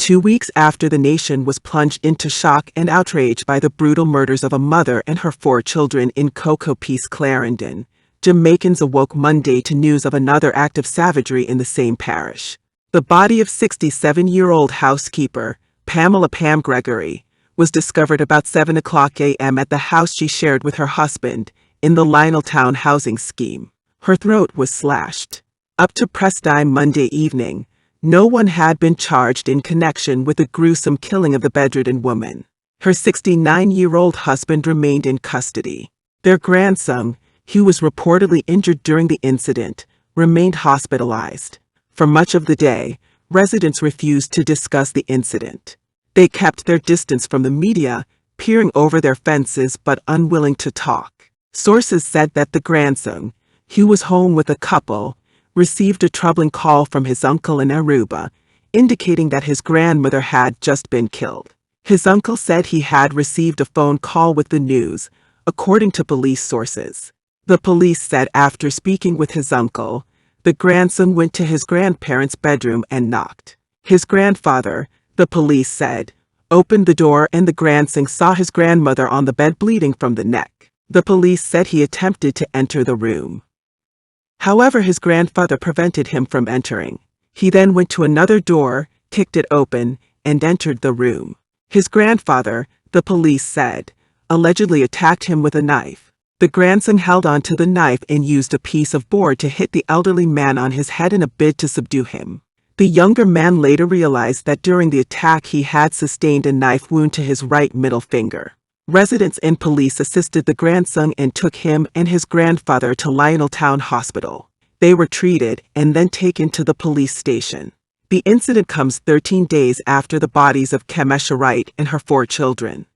2 weeks after the nation was plunged into shock and outrage by the brutal murders of a mother and her 4 children in Cocoa Peace, Clarendon, Jamaicans awoke Monday to news of another act of savagery in the same parish. The body of 67-year-old housekeeper, Pamela Pam Gregory, was discovered about 7 o'clock a.m. at the house she shared with her husband in the Lioneltown housing scheme. Her throat was slashed. Up to press time Monday evening, no one had been charged in connection with the gruesome killing of the bedridden woman. Her 69-year-old husband remained in custody. Their grandson, who was reportedly injured during the incident, remained hospitalized. For much of the day, residents refused to discuss the incident. They kept their distance from the media, peering over their fences but unwilling to talk. Sources said that the grandson, who was home with a couple, received a troubling call from his uncle in Aruba, indicating that his grandmother had just been killed. His uncle said he had received a phone call with the news, according to police sources. The police said after speaking with his uncle, the grandson went to his grandparents' bedroom and knocked. His grandfather, the police said, opened the door and the grandson saw his grandmother on the bed bleeding from the neck. The police said he attempted to enter the room. However, his grandfather prevented him from entering. He then went to another door, kicked it open, and entered the room. His grandfather, the police said, allegedly attacked him with a knife. The grandson held on to the knife and used a piece of board to hit the elderly man on his head in a bid to subdue him. The younger man later realized that during the attack he had sustained a knife wound to his right middle finger. Residents and police assisted the grandson and took him and his grandfather to Lioneltown Hospital. They were treated and then taken to the police station. The incident comes 13 days after the bodies of Kemesha Wright and her 4 children.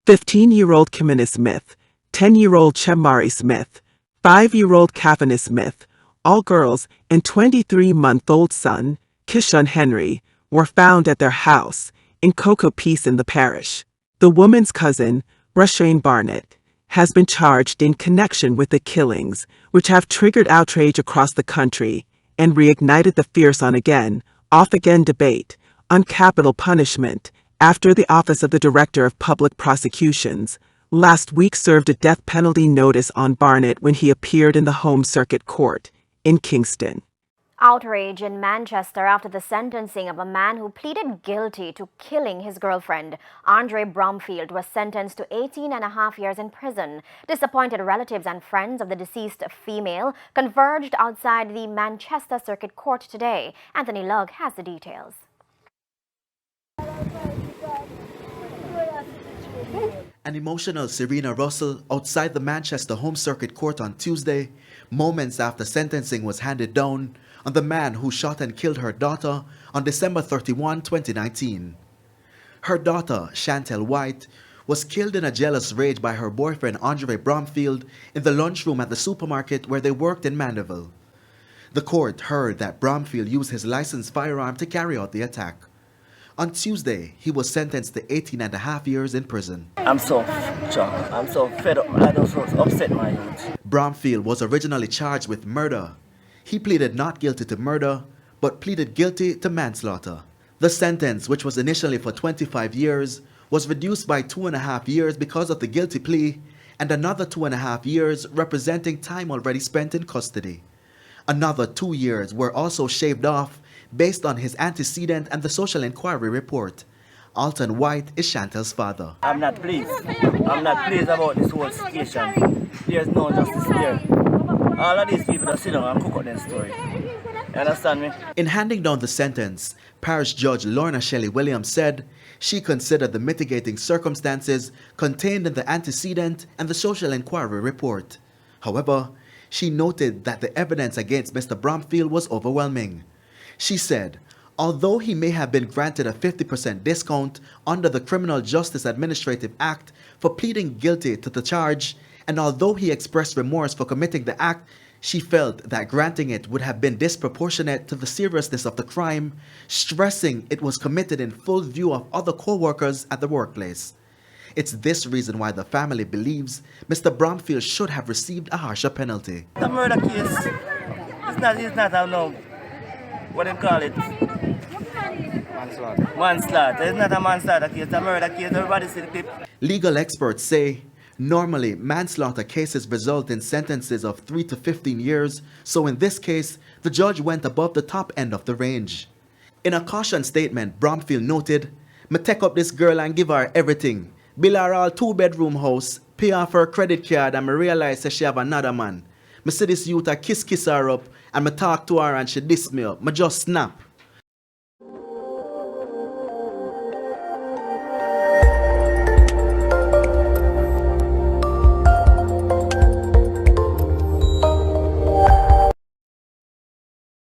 15-year-old Kimina Smith, 10-year-old Chemari Smith, 5-year-old Kavana Smith, all girls, and 23-month-old son, Kishon Henry, were found at their house in Cocoa Peace in the parish. The woman's cousin, Rashane Barnett, has been charged in connection with the killings, which have triggered outrage across the country and reignited the fierce on-again, off-again debate on capital punishment after the Office of the Director of Public Prosecutions last week served a death penalty notice on Barnett when he appeared in the Home Circuit Court in Kingston. Outrage in Manchester after the sentencing of a man who pleaded guilty to killing his girlfriend. Andre Bromfield was sentenced to 18.5 years in prison. Disappointed relatives and friends of the deceased female converged outside the Manchester Circuit Court today. Anthony Lugg has the details. An emotional Serena Russell outside the Manchester Home Circuit Court on Tuesday, moments after sentencing was handed down on the man who shot and killed her daughter on December 31, 2019. Her daughter, Chantel White, was killed in a jealous rage by her boyfriend Andre Bromfield in the lunchroom at the supermarket where they worked in Mandeville. The court heard that Bromfield used his licensed firearm to carry out the attack. On Tuesday, he was sentenced to 18.5 years in prison. I'm so shocked. I'm so fed up. I don't so upset my youth. Bromfield was originally charged with murder. He pleaded not guilty to murder, but pleaded guilty to manslaughter. The sentence, which was initially for 25 years, was reduced by 2.5 years because of the guilty plea, and another 2.5 years representing time already spent in custody. Another 2 years were also shaved off based on his antecedent and the social inquiry report. Alton White is Chantel's father. I'm not pleased. I'm not pleased about this whole situation. There's no justice there. All of these people that sit down and cook up their story. You understand me? In handing down the sentence, Parish Judge Lorna Shelley Williams said she considered the mitigating circumstances contained in the antecedent and the social inquiry report. However, she noted that the evidence against Mr. Bromfield was overwhelming. She said, although he may have been granted a 50% discount under the Criminal Justice Administrative Act for pleading guilty to the charge, and although he expressed remorse for committing the act, she felt that granting it would have been disproportionate to the seriousness of the crime, stressing it was committed in full view of other co-workers at the workplace. It's this reason why the family believes Mr. Bromfield should have received a harsher penalty. The murder case, it's not I don't know what they call it. Manslaughter. It's not a manslaughter case, it's a murder case. Everybody see the clip. Legal experts say normally manslaughter cases result in sentences of 3 to 15 years, so in this case, the judge went above the top end of the range. In a caution statement, Bromfield noted, "Me take up this girl and give her everything. Bill her all 2-bedroom house, pay off her credit card, and me realize that she have another man. Me see this youth a kiss her up, and me talk to her and she diss me up. Me just snap.